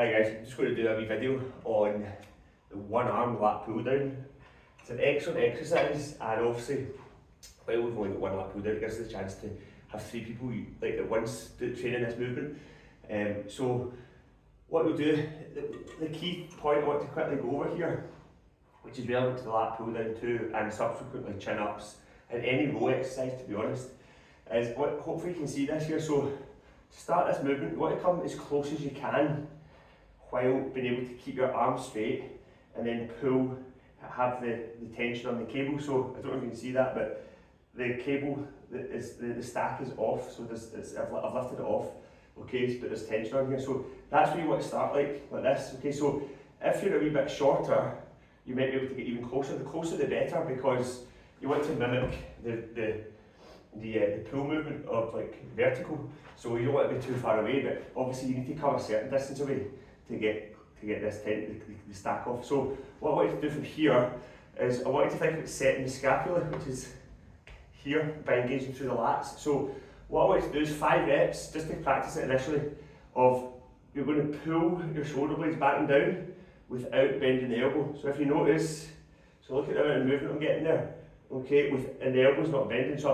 Hi guys, I'm just going to do a wee video on the one arm lat pull down. It's an excellent exercise, and obviously while we've only got one lat pull down, it gives us a chance to have three people like at once training this movement. So what we'll do, the key point I want to quickly go over here, which is relevant to the lat pull down too, and subsequently chin ups and any row exercise, to be honest, is what hopefully you can see this here. So to start this movement, you want to come as close as you can while being able to keep your arms straight and then pull, have the tension on the cable. So I don't know if you can see that, but the cable, the stack is off, so I've lifted it off, okay, but there's tension on here. So that's where you want to start, like this, okay. So if you're a wee bit shorter, you might be able to get even closer. The closer the better, because you want to mimic the pull movement of like vertical. So you don't want to be too far away, but obviously you need to come a certain distance away to get this the stack off. So what I want you to do from here is I want you to think about setting the scapula, which is here, by engaging through the lats. So what I want you to do is 5 reps, just to practice it initially, of you're going to pull your shoulder blades back and down without bending the elbow. So if you notice, so look at the amount of movement I'm getting there, okay, and the elbow's not bending, so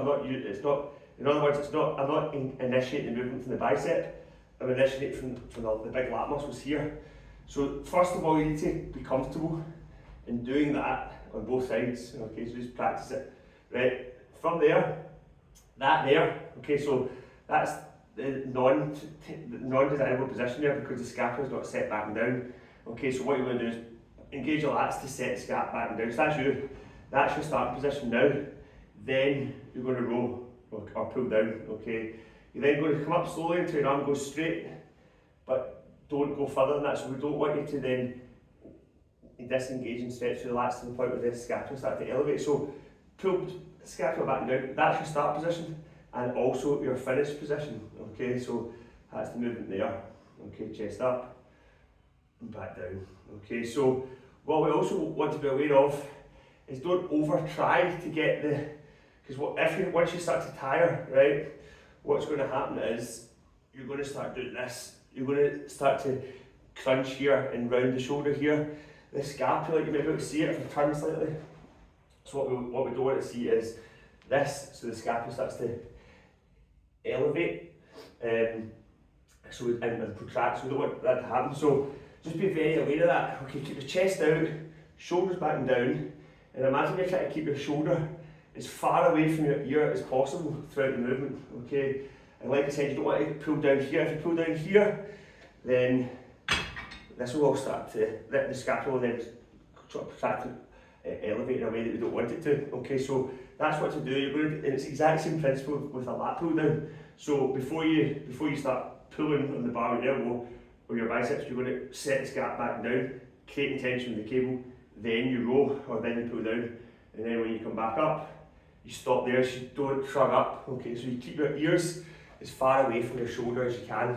in other words, I'm not initiating the movement from the bicep, I'm initiating from the big lat muscles here. So first of all, you need to be comfortable in doing that on both sides, okay, so just practice it. Right, from there, okay, so that's the non-desirable position there, because the scapula is not set back and down. Okay, so what you're going to do is engage your lats to set the scap back and down. So that's your starting position now. Then you're going to row or pull down, okay. You're then going to come up slowly until your arm goes straight, but don't go further than that. So we don't want you to then disengage and stretch through the lats to the point where the scapula start to elevate. So pull the scapula back and down. That's your start position and also your finish position, okay. So that's the movement there, okay. Chest up and back down, okay. So what we also want to be aware of is don't over try to get because once you start to tire, right, what's going to happen is you're going to start doing this. You're going to start to crunch here and round the shoulder here. The scapula, you might be able to see it if I turn slightly. So what we don't want to see is this, so the scapula starts to elevate and protract, so we don't want that to happen. So just be very aware of that. Okay, keep the chest out, shoulders back and down, and imagine you're trying to keep your shoulder as far away from your ear as possible throughout the movement, okay? And like I said, you don't want to pull down here. If you pull down here, then this will all start to, the scapula will then sort of protract to elevate in a way that we don't want it to, okay? So that's what to do. You're going to, and it's the exact same principle with a lat pull down. So before you start pulling on the bar with your elbow or your biceps, you're going to set the scap back and down, creating tension in the cable, then you row or then you pull down, and then when you come back up, you stop there, so you don't shrug up, okay? So you keep your ears as far away from your shoulder as you can.